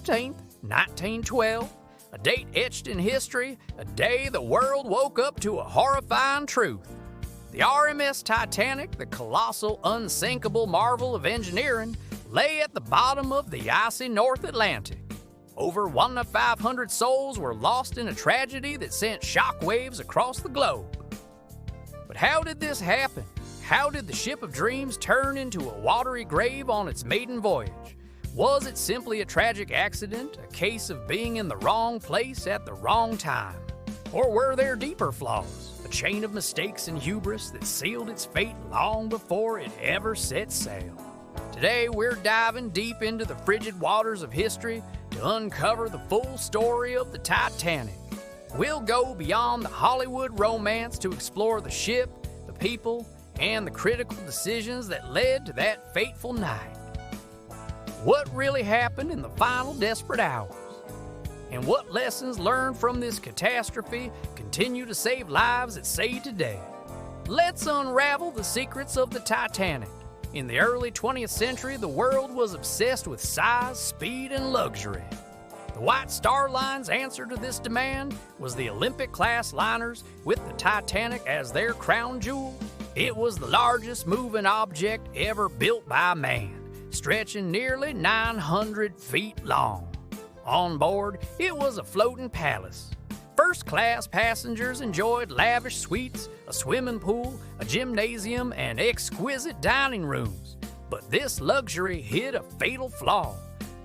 14th, 1912, a date etched in history, a day the world woke up to a horrifying truth. The RMS Titanic, the colossal, unsinkable marvel of engineering, lay at the bottom of the icy North Atlantic. Over 1,500 souls were lost in a tragedy that sent shockwaves across the globe. But how did this happen? How did the ship of dreams turn into a watery grave on its maiden voyage? Was it simply a tragic accident, a case of being in the wrong place at the wrong time? Or were there deeper flaws, a chain of mistakes and hubris that sealed its fate long before it ever set sail? Today, we're diving deep into the frigid waters of history to uncover the full story of the Titanic. We'll go beyond the Hollywood romance to explore the ship, the people, and the critical decisions that led to that fateful night. What really happened in the final desperate hours? And what lessons learned from this catastrophe continue to save lives at sea today? Let's unravel the secrets of the Titanic. In the early 20th century, the world was obsessed with size, speed, and luxury. The White Star Line's answer to this demand was the Olympic-class liners with the Titanic as their crown jewel. It was the largest moving object ever built by man, stretching nearly 900 feet long. On board, it was a floating palace. First-class passengers enjoyed lavish suites, a swimming pool, a gymnasium, and exquisite dining rooms. But this luxury hid a fatal flaw.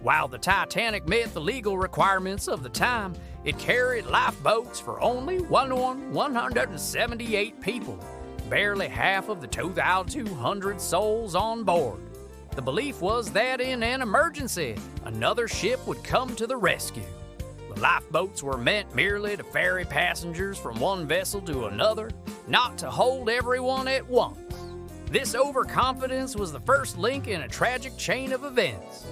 While the Titanic met the legal requirements of the time, it carried lifeboats for only 178 people, barely half of the 2,200 souls on board. The belief was that in an emergency, another ship would come to the rescue. The lifeboats were meant merely to ferry passengers from one vessel to another, not to hold everyone at once. This overconfidence was the first link in a tragic chain of events.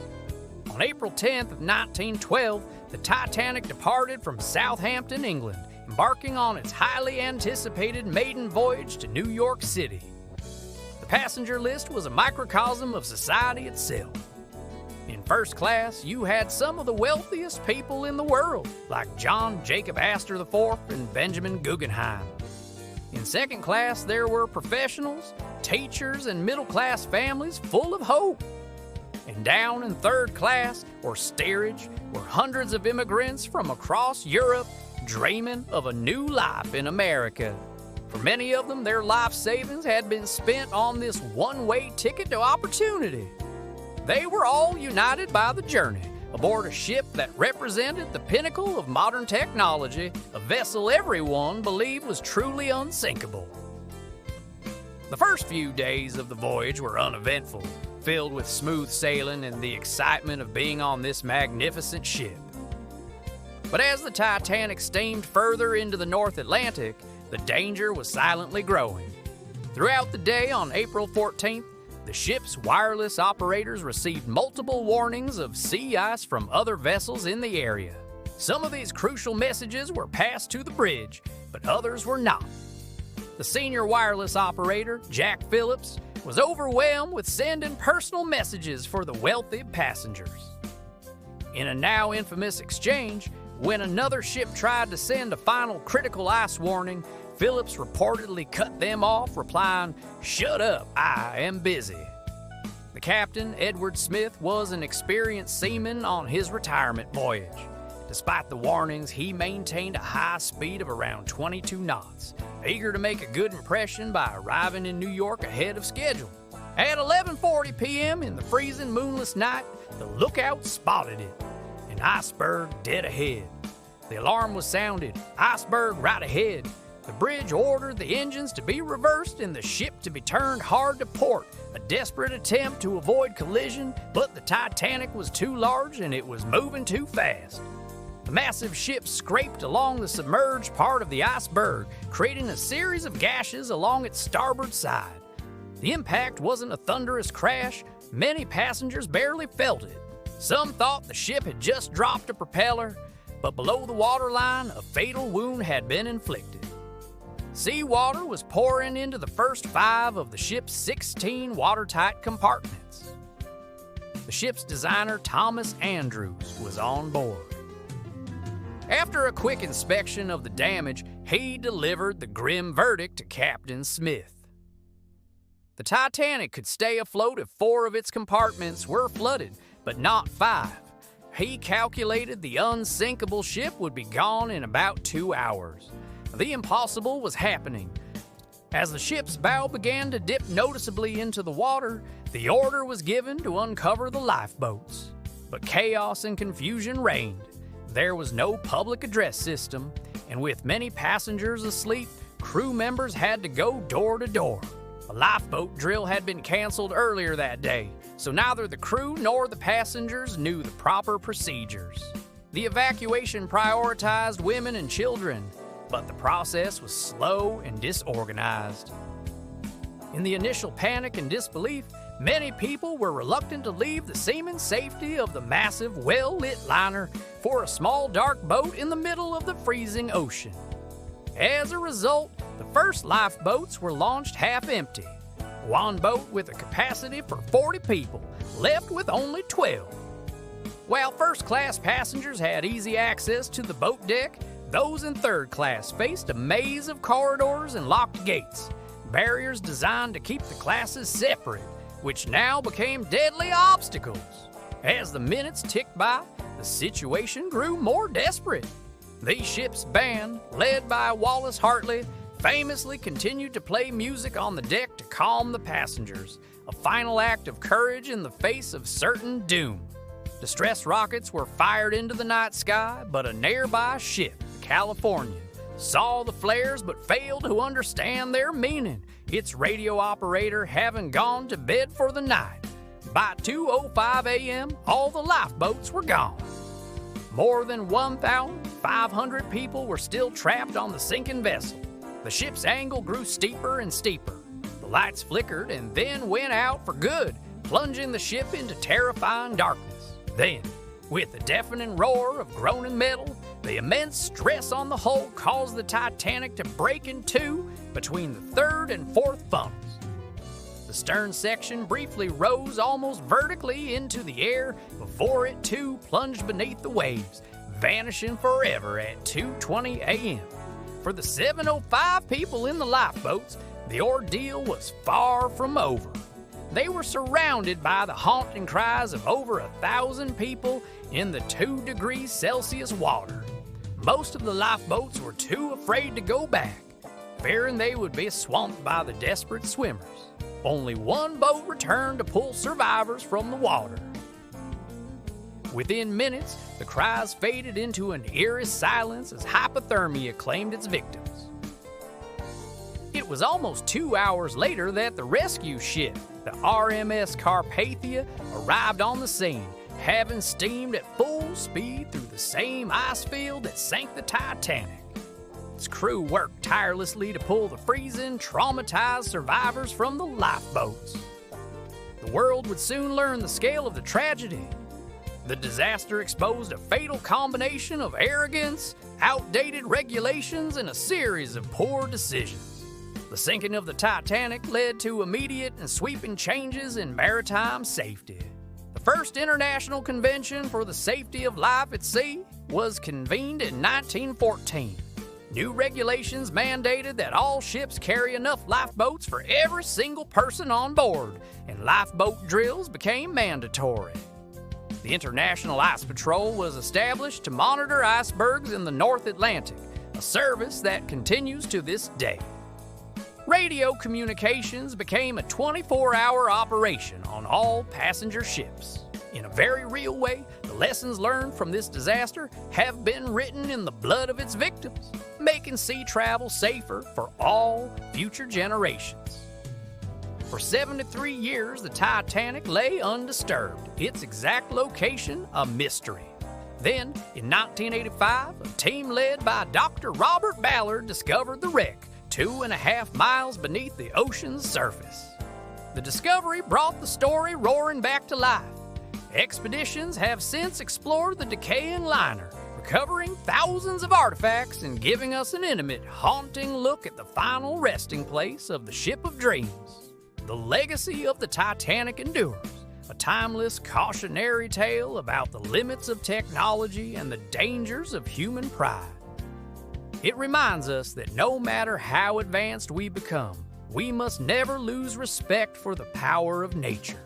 On April 10th of 1912, the Titanic departed from Southampton, England, embarking on its highly anticipated maiden voyage to New York City. The passenger list was a microcosm of society itself. In first class, you had some of the wealthiest people in the world, like John Jacob Astor IV and Benjamin Guggenheim. In second class, there were professionals, teachers, and middle-class families full of hope. And down in third class, or steerage, were hundreds of immigrants from across Europe dreaming of a new life in America. For many of them, their life savings had been spent on this one-way ticket to opportunity. They were all united by the journey, aboard a ship that represented the pinnacle of modern technology, a vessel everyone believed was truly unsinkable. The first few days of the voyage were uneventful, filled with smooth sailing and the excitement of being on this magnificent ship. But as the Titanic steamed further into the North Atlantic, the danger was silently growing. Throughout the day on April 14th, the ship's wireless operators received multiple warnings of sea ice from other vessels in the area. Some of these crucial messages were passed to the bridge, but others were not. The senior wireless operator, Jack Phillips, was overwhelmed with sending personal messages for the wealthy passengers. In a now infamous exchange, when another ship tried to send a final critical ice warning, Phillips reportedly cut them off, replying, "Shut up, I am busy." The captain, Edward Smith, was an experienced seaman on his retirement voyage. Despite the warnings, he maintained a high speed of around 22 knots, eager to make a good impression by arriving in New York ahead of schedule. At 11:40 p.m. in the freezing moonless night, the lookout spotted it, an iceberg dead ahead. The alarm was sounded, "Iceberg right ahead." The bridge ordered the engines to be reversed and the ship to be turned hard to port, a desperate attempt to avoid collision, but the Titanic was too large and it was moving too fast. The massive ship scraped along the submerged part of the iceberg, creating a series of gashes along its starboard side. The impact wasn't a thunderous crash. Many passengers barely felt it. Some thought the ship had just dropped a propeller, but below the waterline, a fatal wound had been inflicted. Seawater was pouring into the first 5 of the ship's 16 watertight compartments. The ship's designer, Thomas Andrews, was on board. After a quick inspection of the damage, he delivered the grim verdict to Captain Smith. The Titanic could stay afloat if 4 of its compartments were flooded, but not 5. He calculated the unsinkable ship would be gone in about 2 hours. The impossible was happening. As the ship's bow began to dip noticeably into the water, the order was given to uncover the lifeboats. But chaos and confusion reigned. There was no public address system, and with many passengers asleep, crew members had to go door to door. A lifeboat drill had been canceled earlier that day, so neither the crew nor the passengers knew the proper procedures. The evacuation prioritized women and children, but the process was slow and disorganized. In the initial panic and disbelief, many people were reluctant to leave the seeming safety of the massive, well-lit liner for a small dark boat in the middle of the freezing ocean. As a result, the first lifeboats were launched half empty. One boat with a capacity for 40 people, left with only 12. While first-class passengers had easy access to the boat deck, those in third class faced a maze of corridors and locked gates, barriers designed to keep the classes separate, which now became deadly obstacles. As the minutes ticked by, the situation grew more desperate. The ship's band, led by Wallace Hartley, famously continued to play music on the deck to calm the passengers, a final act of courage in the face of certain doom. Distress rockets were fired into the night sky, but a nearby ship, the Californian, saw the flares but failed to understand their meaning, its radio operator having gone to bed for the night. By 2:05 a.m., all the lifeboats were gone. More than 1,500 people were still trapped on the sinking vessel. The ship's angle grew steeper and steeper. The lights flickered and then went out for good, plunging the ship into terrifying darkness. Then, with a deafening roar of groaning metal, the immense stress on the hull caused the Titanic to break in two between the third and fourth funnels. The stern section briefly rose almost vertically into the air before it too plunged beneath the waves, vanishing forever at 2:20 a.m. For the 705 people in the lifeboats, the ordeal was far from over. They were surrounded by the haunting cries of over 1,000 people in the 2 degrees Celsius water. Most of the lifeboats were too afraid to go back, fearing they would be swamped by the desperate swimmers. Only one boat returned to pull survivors from the water. Within minutes, the cries faded into an eerie silence as hypothermia claimed its victims. It was almost 2 hours later that the rescue ship, the RMS Carpathia, arrived on the scene, having steamed at full speed through the same ice field that sank the Titanic. Its crew worked tirelessly to pull the freezing, traumatized survivors from the lifeboats. The world would soon learn the scale of the tragedy. The disaster exposed a fatal combination of arrogance, outdated regulations, and a series of poor decisions. The sinking of the Titanic led to immediate and sweeping changes in maritime safety. The first International Convention for the Safety of Life at Sea was convened in 1914. New regulations mandated that all ships carry enough lifeboats for every single person on board, and lifeboat drills became mandatory. The International Ice Patrol was established to monitor icebergs in the North Atlantic, a service that continues to this day. Radio communications became a 24-hour operation on all passenger ships. In a very real way, the lessons learned from this disaster have been written in the blood of its victims, making sea travel safer for all future generations. For 73 years, the Titanic lay undisturbed, its exact location a mystery. Then, in 1985, a team led by Dr. Robert Ballard discovered the wreck 2.5 miles beneath the ocean's surface. The discovery brought the story roaring back to life. Expeditions have since explored the decaying liner, recovering thousands of artifacts and giving us an intimate, haunting look at the final resting place of the ship of dreams. The legacy of the Titanic endures, a timeless cautionary tale about the limits of technology and the dangers of human pride. It reminds us that no matter how advanced we become, we must never lose respect for the power of nature.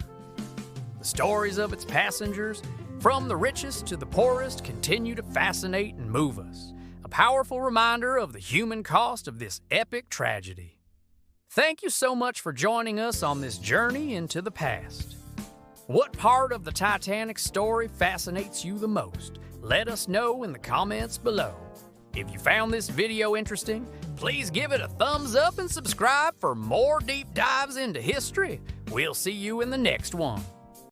The stories of its passengers, from the richest to the poorest, continue to fascinate and move us, a powerful reminder of the human cost of this epic tragedy. Thank you so much for joining us on this journey into the past. What part of the Titanic story fascinates you the most? Let us know in the comments below. If you found this video interesting, please give it a thumbs up and subscribe for more deep dives into history. We'll see you in the next one.